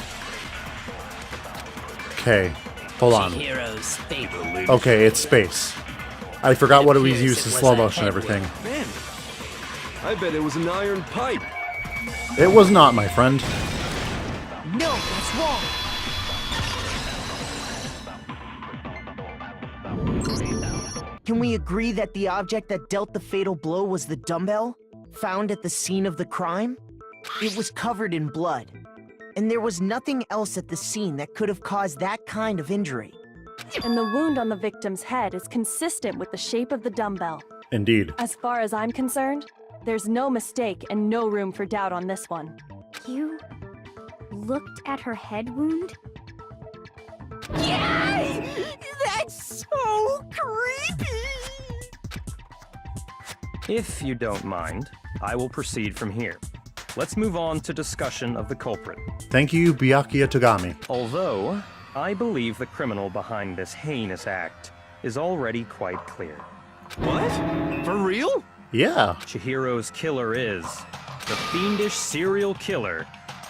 Okay. Hold on. Chihiro's fatal. Okay, it's space. I forgot what it was used in slow motion and everything. Ben, I bet it was an iron pipe. It was not, my friend. No, that's wrong. Can we agree that the object that dealt the fatal blow was the dumbbell, found at the scene of the crime? It was covered in blood, and there was nothing else at the scene that could have caused that kind of injury. And the wound on the victim's head is consistent with the shape of the dumbbell. Indeed. As far as I'm concerned, there's no mistake and no room for doubt on this one. You looked at her head wound? Yes! That's so creepy! If you don't mind, I will proceed from here. Let's move on to discussion of the culprit. Thank you, Byakuya Togami. Although, I believe the criminal behind this heinous act is already quite clear. What? For real? Yeah. Chihiro's killer is the fiendish serial killer,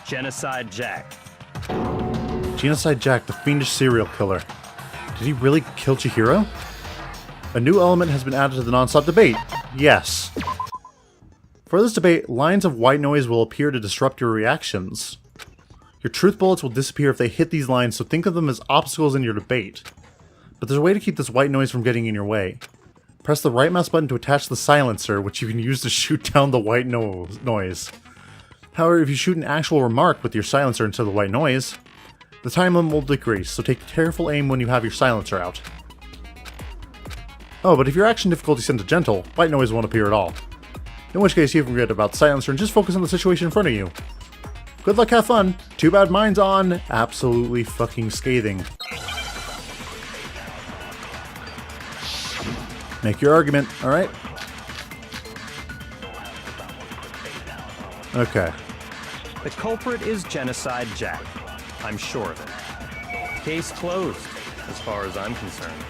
Genocide Jack. Genocide Jack, the fiendish serial killer. Did he really kill Chihiro? A new element has been added to the non-stop debate. Yes. For this debate, lines of white noise will appear to disrupt your reactions. Your truth bullets will disappear if they hit these lines, so think of them as obstacles in your debate. But there's a way to keep this white noise from getting in your way. Press the right mouse button to attach the silencer, which you can use to shoot down the white noise. However, if you shoot an actual remark with your silencer instead of the white noise, the time limit will decrease, so take careful aim when you have your silencer out. Oh, but if your action difficulty is set to gentle, white noise won't appear at all. In which case, you can forget about silencer and just focus on the situation in front of you. Good luck, have fun. Too bad mine's on absolutely fucking scathing. Make your argument, alright? Okay. The culprit is Genocide Jack. I'm sure of it. Case closed, as far as I'm concerned.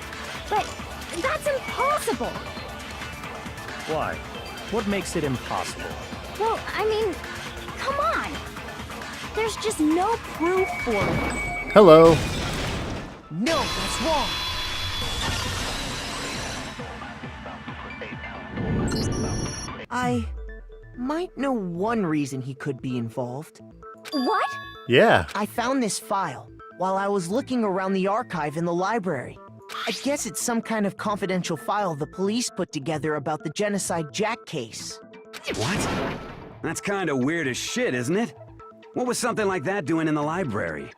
But that's impossible! Why? What makes it impossible? Well, I mean, come on. There's just no proof for it. Hello. No, that's wrong. I might know one reason he could be involved. What? Yeah. I found this file while I was looking around the archive in the library. I guess it's some kind of confidential file the police put together about the Genocide Jack case. What? That's kind of weird as shit, isn't it? What was something like that doing in the library?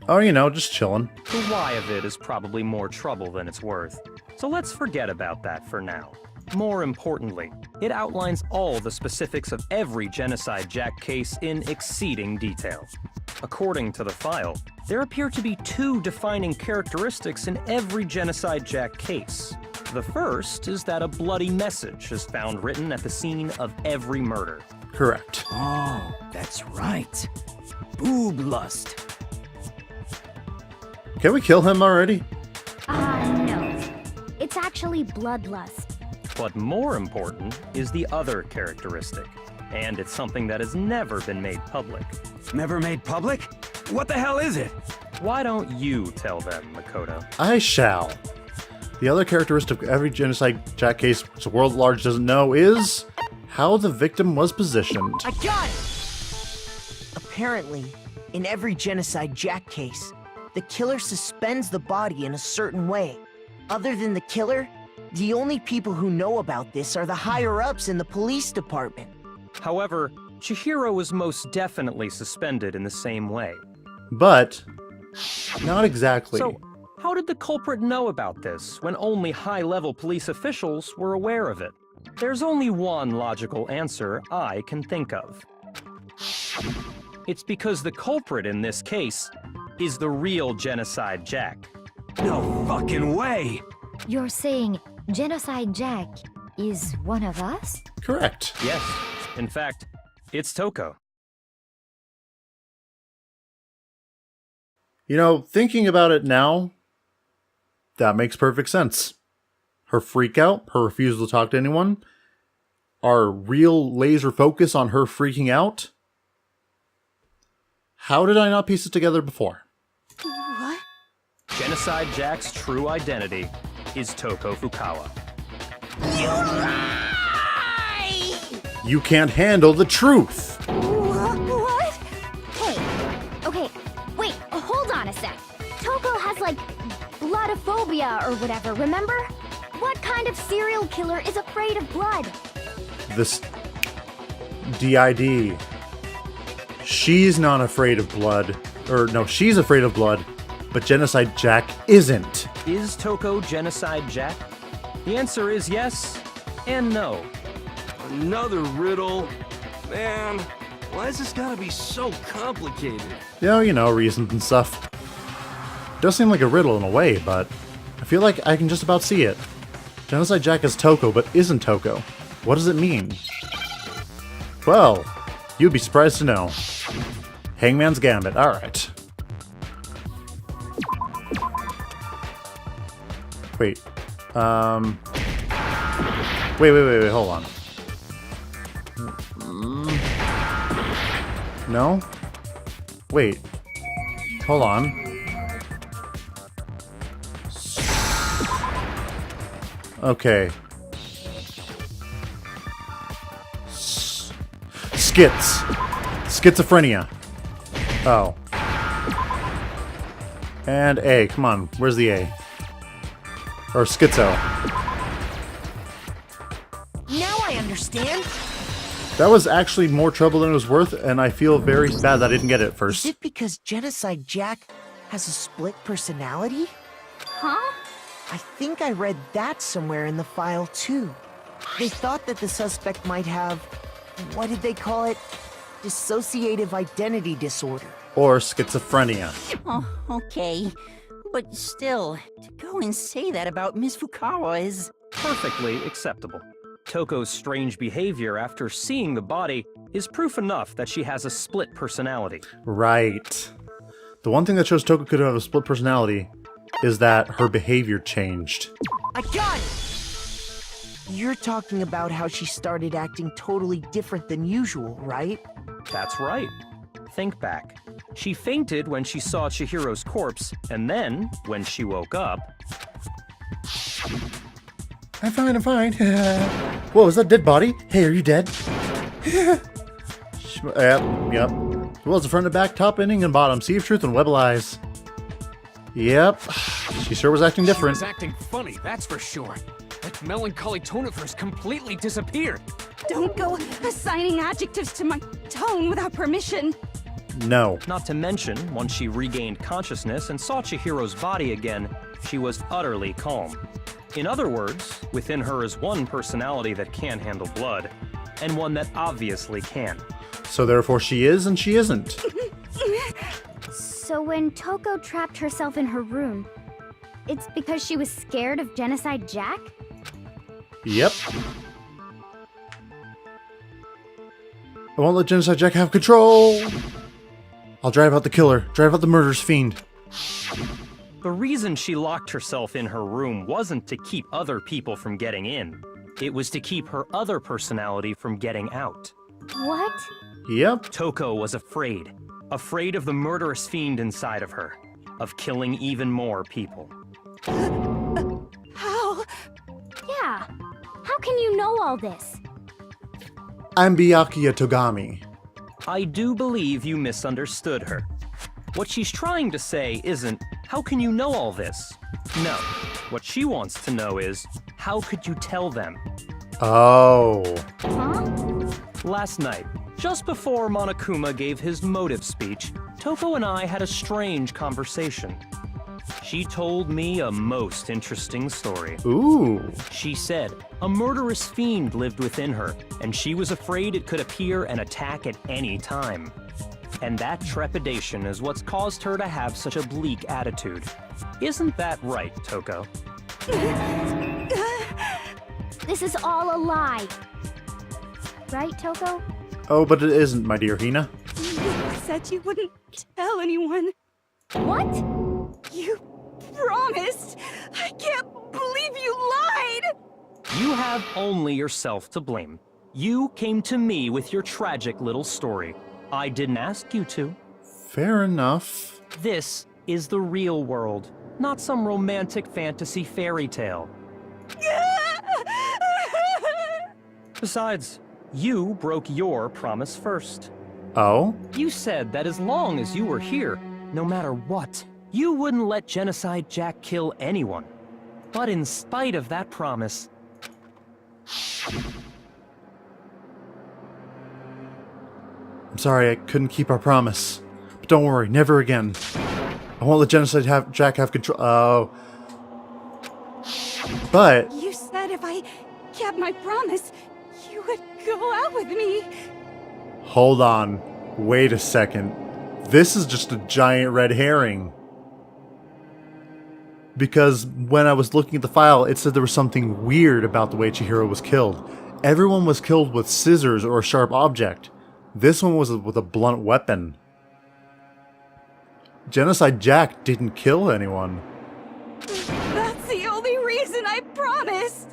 Oh, you know, just chilling. The why of it is probably more trouble than it's worth. So let's forget about that for now. More importantly, it outlines all the specifics of every Genocide Jack case in exceeding detail. According to the file, there appear to be two defining characteristics in every Genocide Jack case. The first is that a bloody message is found written at the scene of every murder. Correct. Oh, that's right. Boob lust. Can we kill him already? No. It's actually bloodlust. But more important is the other characteristic, and it's something that has never been made public. Never made public? What the hell is it? Why don't you tell them, Makoto? I shall. The other characteristic of every Genocide Jack case which the world at large doesn't know is how the victim was positioned. I got it! Apparently, in every Genocide Jack case, the killer suspends the body in a certain way. Other than the killer, the only people who know about this are the higher-ups in the police department. However, Chihiro was most definitely suspended in the same way. But not exactly. So, how did the culprit know about this when only high-level police officials were aware of it? There's only one logical answer I can think of. It's because the culprit in this case is the real Genocide Jack. No fucking way! You're saying Genocide Jack is one of us? Correct. Yes, in fact, it's Toko. You know, thinking about it now, that makes perfect sense. Her freak out, her refusal to talk to anyone, our real laser focus on her freaking out. How did I not piece it together before? What? Genocide Jack's true identity is Toko Fukawa. You lie! You can't handle the truth! What? Hey, okay, wait, hold on a sec. Toko has, like, bloodophobia or whatever, remember? What kind of serial killer is afraid of blood? This DID. She's not afraid of blood. Or, no, she's afraid of blood, but Genocide Jack isn't. Is Toko Genocide Jack? The answer is yes and no. Another riddle? Man, why is this gotta be so complicated? You know, reasons and stuff. Does seem like a riddle in a way, but I feel like I can just about see it. Genocide Jack is Toko, but isn't Toko. What does it mean? Well, you'd be surprised to know. Hangman's Gambit, alright. Wait. Wait, hold on. No? Wait. Hold on. Okay. Skits. Schizophrenia. Oh. And A. Come on. Where's the A? Or schizo. Now I understand. That was actually more trouble than it was worth, and I feel very bad that I didn't get it Is first. it because Genocide Jack has a split personality? Huh? I think I read that somewhere in the file, too. They thought that the suspect might have, what did they call it? Dissociative identity disorder. Or schizophrenia. Oh, okay. But still, to go and say that about Miss Fukawa is... Perfectly acceptable. Toko's strange behavior after seeing the body is proof enough that she has a split personality. Right. The one thing that shows Toko could have a split personality is that her behavior changed. I got it! You're talking about how she started acting totally different than usual, right? That's right. Think back. She fainted when she saw Chihiro's corpse, and then, when she woke up... I'm fine. Whoa, is that a dead body? Hey, are you dead? Yep. Well, it's the front and back, top, ending, and bottom. Sea of truth and web of lies. Yep. She sure was acting different. She was acting funny, that's for sure. That melancholy tone of hers completely disappeared. Don't go assigning adjectives to my tone without permission. No. Not to mention, once she regained consciousness and saw Chihiro's body again, she was utterly calm. In other words, within her is one personality that can handle blood, and one that obviously can. So therefore she is and she isn't. So when Toko trapped herself in her room, it's because she was scared of Genocide Jack? Yep. I won't let Genocide Jack have control! I'll drive out the killer, drive out the murderous fiend. The reason she locked herself in her room wasn't to keep other people from getting in. It was to keep her other personality from getting out. What? Yep. Toko was afraid. Afraid of the murderous fiend inside of her. Of killing even more people. How? Yeah. How can you know all this? I'm Byakuya Togami. I do believe you misunderstood her. What she's trying to say isn't, how can you know all this? No. What she wants to know is, how could you tell them? Oh. Huh? Last night, just before Monokuma gave his motive speech, Toko and I had a strange conversation. She told me a most interesting story. Ooh. She said a murderous fiend lived within her, and she was afraid it could appear and attack at any time. And that trepidation is what's caused her to have such a bleak attitude. Isn't that right, Toko? This is all a lie. Right, Toko? Oh, but it isn't, my dear Hina. You said you wouldn't tell anyone. What? You promised! I can't believe you lied! You have only yourself to blame. You came to me with your tragic little story. I didn't ask you to. Fair enough. This is the real world, not some romantic fantasy fairy tale. Besides, you broke your promise first. Oh? You said that as long as you were here, no matter what, you wouldn't let Genocide Jack kill anyone. But in spite of that promise... I'm sorry I couldn't keep our promise. But don't worry, never again. I won't let Genocide Jack have control. Oh. But... You said if I kept my promise, you would go out with me. Hold on. Wait a second. This is just a giant red herring. Because when I was looking at the file, it said there was something weird about the way Chihiro was killed. Everyone was killed with scissors or a sharp object. This one was with a blunt weapon. Genocide Jack didn't kill anyone. That's the only reason I promised.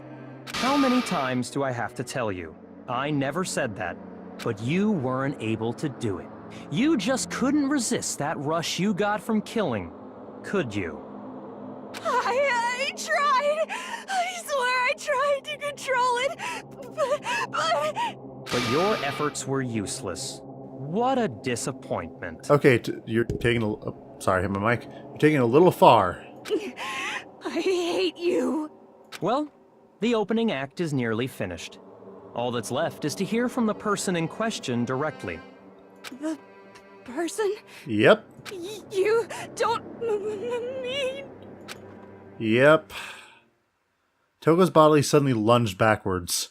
How many times do I have to tell you? I never said that, but you weren't able to do it. You just couldn't resist that rush you got from killing, could you? I tried. I swear I tried to control it, But your efforts were useless. What a disappointment. Okay, you're taking a... sorry, I hit my mic. You're taking it a little far. I hate you. Well, the opening act is nearly finished. All that's left is to hear from the person in question directly. The person? Yep. You don't mean... Yep. Togo's body suddenly lunged backwards.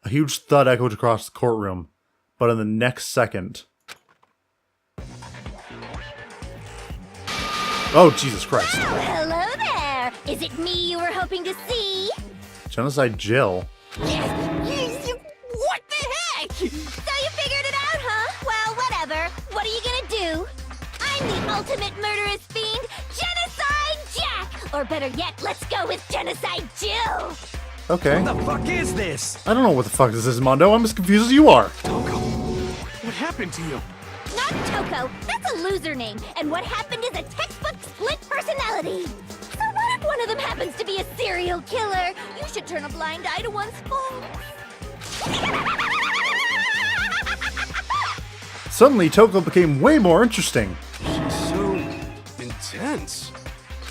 A huge thud echoed across the courtroom, but in the next second... Oh, Jesus Christ. Oh, hello there! Is it me you were hoping to see? Genocide Jill? What the heck? So you figured it out, huh? Well, whatever. What are you gonna do? I'm the ultimate murderous fiend, Genocide Jack! Or better yet, let's go with Genocide Jill! Okay. What the fuck is this? I don't know what the fuck this is, Mondo. I'm as confused as you are. Toko, what happened to you? Not Toko. That's a loser name. And what happened is a textbook split personality. So what if one of them happens to be a serial killer? You should turn a blind eye to one's faults. Suddenly, Toko became way more interesting. She's so intense.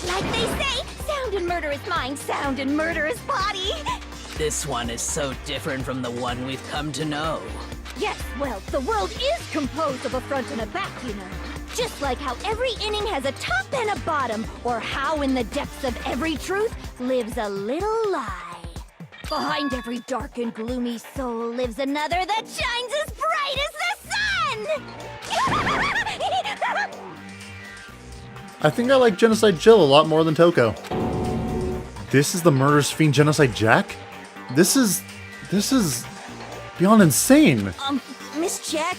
Like they say, sound and murderous mind, sound and murderous body. This one is so different from the one we've come to know. Yes, well, the world is composed of a front and a back, you know. Just like how every inning has a top and a bottom, or how in the depths of every truth lives a little lie. Behind every dark and gloomy soul lives another that shines as bright as the sun! I think I like Genocide Jill a lot more than Toko. This is the murderous fiend Genocide Jack? This is beyond insane. Miss Jack,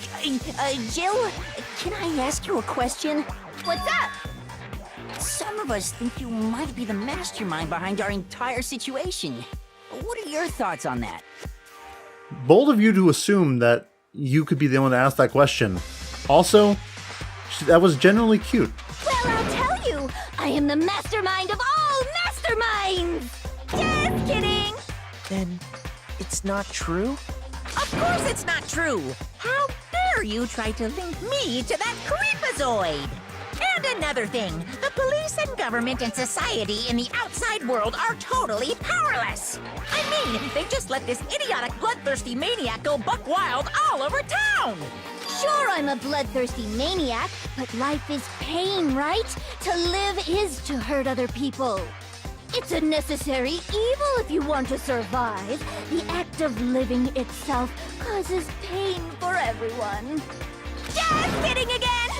Jill, can I ask you a question? What's up? Some of us think you might be the mastermind behind our entire situation. What are your thoughts on that? Bold of you to assume that you could be the one to ask that question. Also, that was genuinely cute. Well, I'll tell you, I am the mastermind of all masterminds! Just kidding! Then it's not true? Of course it's not true! How dare you try to link me to that creepazoid? And another thing, the police and government and society in the outside world are totally powerless! I mean, they just let this idiotic bloodthirsty maniac go buck wild all over town! Sure, I'm a bloodthirsty maniac, but life is pain, right? To live is to hurt other people. It's a necessary evil if you want to survive. The act of living itself causes pain for everyone. Just kidding again!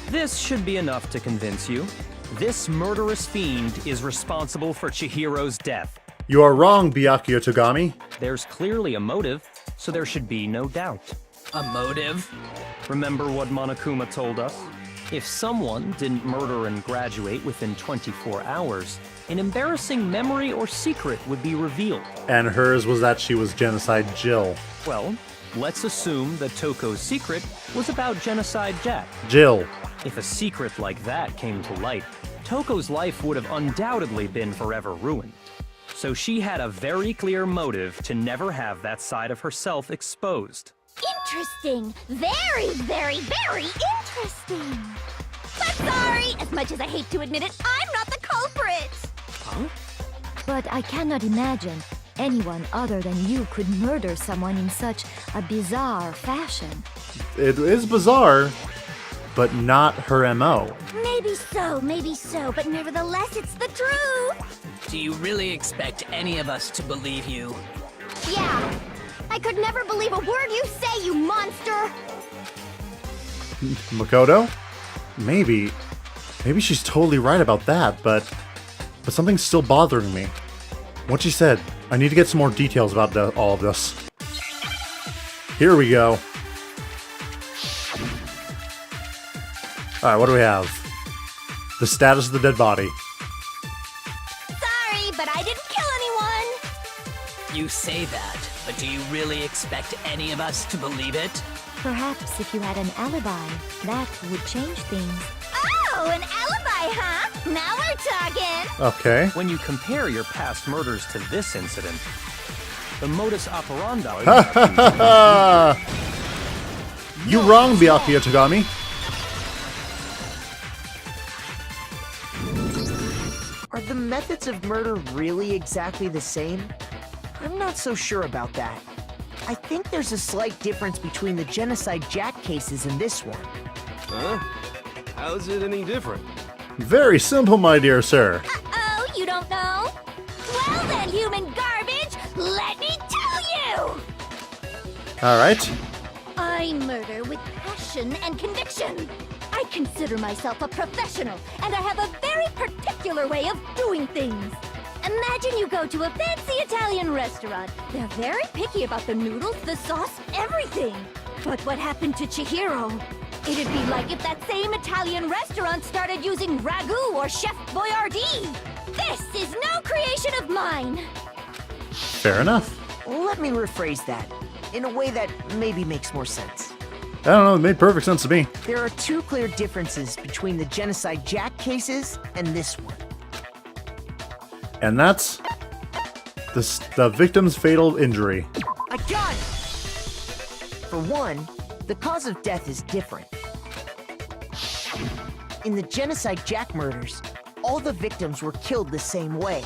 This should be enough to convince you. This murderous fiend is responsible for Chihiro's death. You are wrong, Byakuya Togami. There's clearly a motive, so there should be no doubt. A motive? Remember what Monokuma told us? If someone didn't murder and graduate within 24 hours, an embarrassing memory or secret would be revealed. And hers was that she was Genocide Jill. Well, let's assume that Toko's secret was about Genocide Jack. Jill. If a secret like that came to light, Toko's life would have undoubtedly been forever ruined. So she had a very clear motive to never have that side of herself exposed. Interesting. Very, very, very interesting. But sorry, as much as I hate to admit it, I'm not the culprit. Huh? But I cannot imagine anyone other than you could murder someone in such a bizarre fashion. It is bizarre, but not her MO. Maybe so, but nevertheless, it's the truth. Do you really expect any of us to believe you? Yeah. I could never believe a word you say, you monster! Makoto? Maybe she's totally right about that, but something's still bothering me. What she said, I need to get some more details about all of this. Here we go. Alright, what do we have? The status of the dead body. Sorry, but I didn't kill anyone! You say that, but do you really expect any of us to believe it? Perhaps if you had an alibi, that would change things. Oh, an alibi, huh? Now we're talking! Okay. When you compare your past murders to this incident, the modus operandi... You wrong, Byakuya Togami. Are the methods of murder really exactly the same? I'm not so sure about that. I think there's a slight difference between the Genocide Jack cases and this one. Huh? How's it any different? Very simple, my dear sir. Uh-oh, you don't know? Well then, human garbage, let me tell you! Alright. I murder with passion and conviction. I consider myself a professional, and I have a very particular way of doing things. Imagine you go to a fancy Italian restaurant. They're very picky about the noodles, the sauce, everything. But what happened to Chihiro? It'd be like if that same Italian restaurant started using ragu or Chef Boyardee. This is no creation of mine! Fair enough. Let me rephrase that in a way that maybe makes more sense. I don't know, it made perfect sense to me. There are two clear differences between the Genocide Jack cases and this one. And that's the victim's fatal injury. I got it! For one, the cause of death is different. In the Genocide Jack murders, all the victims were killed the same way.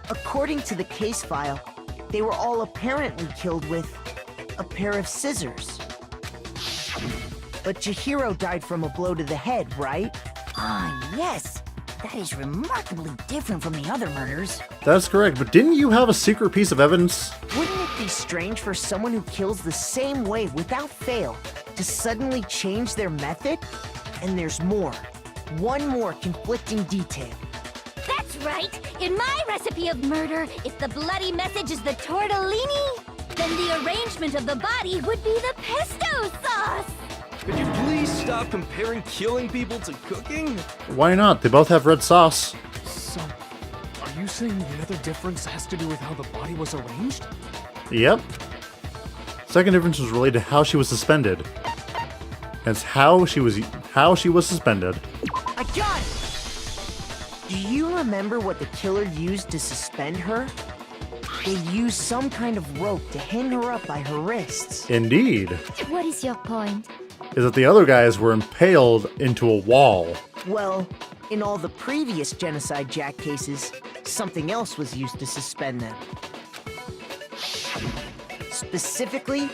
According to the case file, they were all apparently killed with a pair of scissors. But Chihiro died from a blow to the head, right? Ah, yes. That is remarkably different from the other murders. That's correct, but didn't you have a secret piece of evidence? Wouldn't it be strange for someone who kills the same way without fail to suddenly change their method? And there's more. One more conflicting detail. That's right! In my recipe of murder, if the bloody message is the tortellini, then the arrangement of the body would be the pesto sauce! Could you please stop comparing killing people to cooking? Why not? They both have red sauce. So, are you saying the other difference has to do with how the body was arranged? Yep. Second difference was related to how she was suspended. That's how she was suspended. I got it! Do you remember what the killer used to suspend her? They used some kind of rope to hang her up by her wrists. Indeed. What is your point? Is that the other guys were impaled into a wall. Well, in all the previous Genocide Jack cases, something else was used to suspend them. Specifically,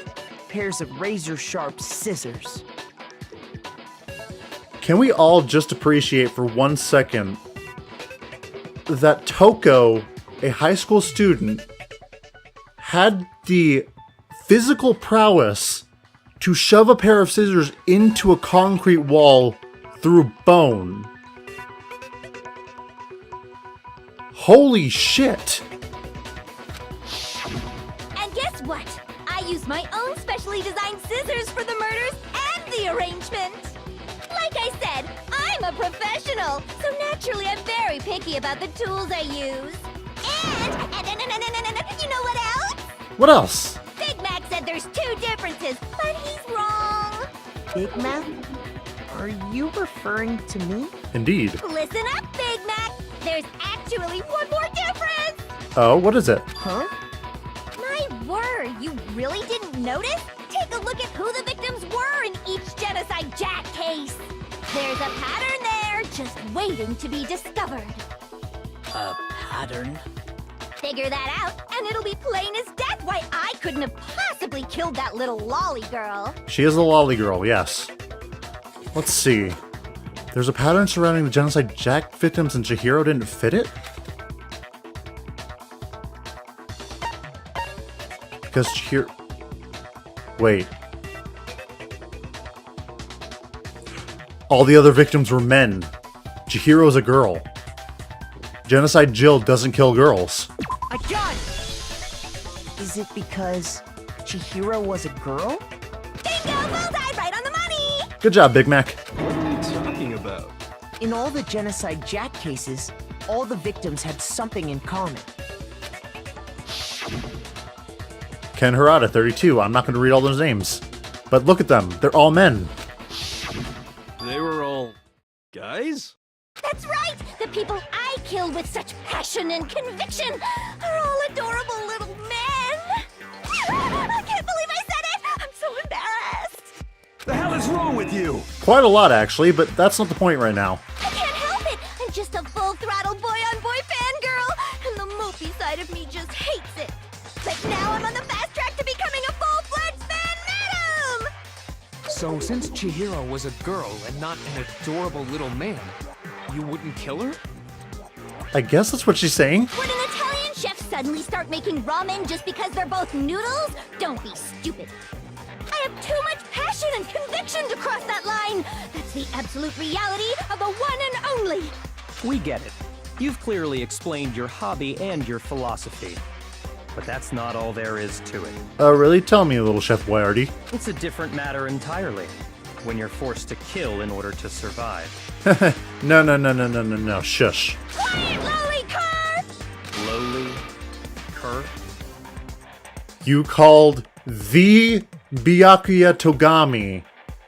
pairs of razor-sharp scissors. Can we all just appreciate for 1 second that Toko, a high school student, had the physical prowess to shove a pair of scissors into a concrete wall through bone? Holy shit! And guess what? I used my own specially designed scissors for the murders and the arrangement! Like I said, I'm a professional, so naturally I'm very picky about the tools I use. And you know what else? What else? Big Mac said there's two differences, but he's wrong. Big Mac? Are you referring to me? Indeed. Listen up, Big Mac. There's actually one more difference. Oh, what is it? Huh? My word, you really didn't notice? Take a look at who the victims were in each Genocide Jack case. There's a pattern there, just waiting to be discovered. A pattern? Figure that out, and it'll be plain as death why I couldn't have possibly killed that little lolly girl. She is the lolly girl, yes. Let's see. There's a pattern surrounding the Genocide Jack victims and Chihiro didn't fit it? Because Chihiro... Wait. All the other victims were men. Chihiro's a girl. Genocide Jill doesn't kill girls. I got it! Is it because Chihiro was a girl? Bingo! Bullseye! Right on the money! Good job, Big Mac. What are you talking about? In all the Genocide Jack cases, all the victims had something in common. Ken Harada, 32. I'm not going to read all those names. But look at them. They're all men. They were all guys? That's right! The people I killed with such passion and conviction are all adorable little men! I can't believe I said it! I'm so embarrassed! The hell is wrong with you? Quite a lot, actually, but that's not the point right now. I can't help it! I'm just a full-throttle boy-on-boy fangirl, and the mopey side of me just hates it. But now I'm on the fast track to becoming a full-fledged fan madam! So, since Chihiro was a girl and not an adorable little man, you wouldn't kill her? I guess that's what she's saying. Would an Italian chef suddenly start making ramen just because they're both noodles? Don't be stupid. I have too much passion and conviction to cross that line. That's the absolute reality of the one and only. We get it. You've clearly explained your hobby and your philosophy. But that's not all there is to it. Really? Tell me, little Chef Boyardee. It's a different matter entirely. When you're forced to kill in order to survive. No, shush. Quiet, lolicon! You called the Byakuya Togami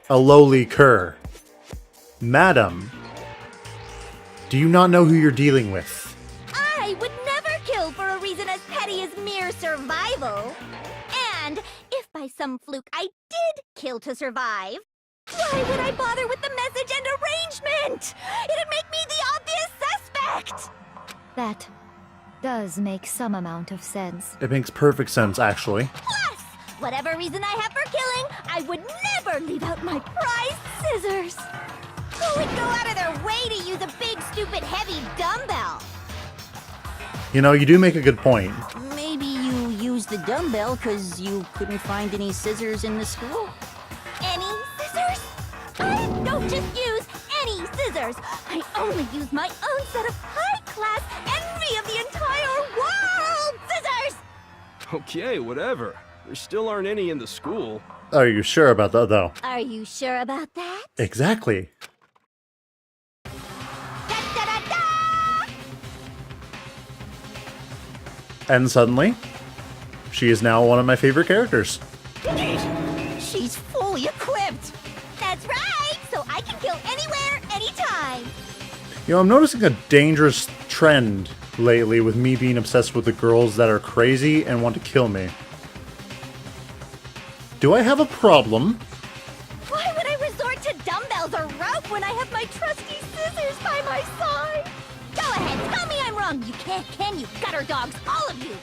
a lowly cur. Madam, do you not know who you're dealing with? I would never kill for a reason as petty as mere survival. And if by some fluke I did kill to survive, why would I bother with the message and arrangement? It'd make me the obvious suspect! That does make some amount of sense. It makes perfect sense, actually. Plus, whatever reason I have for killing, I would never leave out my prized scissors. Who would go out of their way to use a big, stupid, heavy dumbbell? You know, you do make a good point. Maybe you used the dumbbell because you couldn't find any scissors in the school? Any scissors? I don't just use any scissors. I only use my own set of high-class envy of the entire world scissors! Okay, whatever. There still aren't any in the school. Are you sure about that, though? Are you sure about that? Exactly. Da-da-da-da! And suddenly, she is now one of my favorite characters. She's fully equipped! That's right! So I can kill anywhere, anytime! You know, I'm noticing a dangerous trend lately with me being obsessed with the girls that are crazy and want to kill me. Do I have a problem? Why would I resort to dumbbells or rope when I have my trusty scissors by my side? Go ahead, tell me I'm wrong. You can't, can you? Gutter dogs, all of you!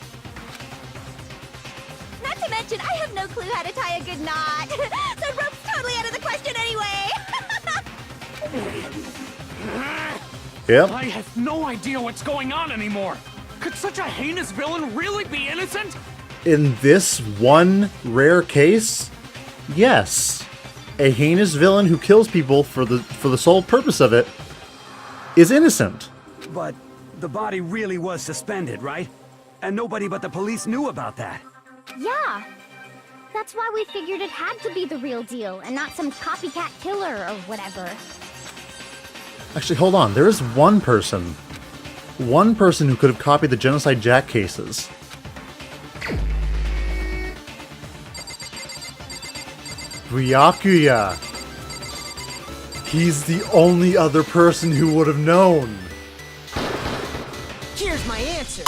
Not to mention, I have no clue how to tie a good knot. So rope's totally out of the question anyway. Yep. I have no idea what's going on anymore. Could such a heinous villain really be innocent? In this one rare case, yes. A heinous villain who kills people for the sole purpose of it is innocent. But the body really was suspended, right? And nobody but the police knew about that. Yeah. That's why we figured it had to be the real deal and not some copycat killer or whatever. Actually, hold on. There is one person who could have copied the Genocide Jack cases. Byakuya. He's the only other person who would have known. Here's my answer.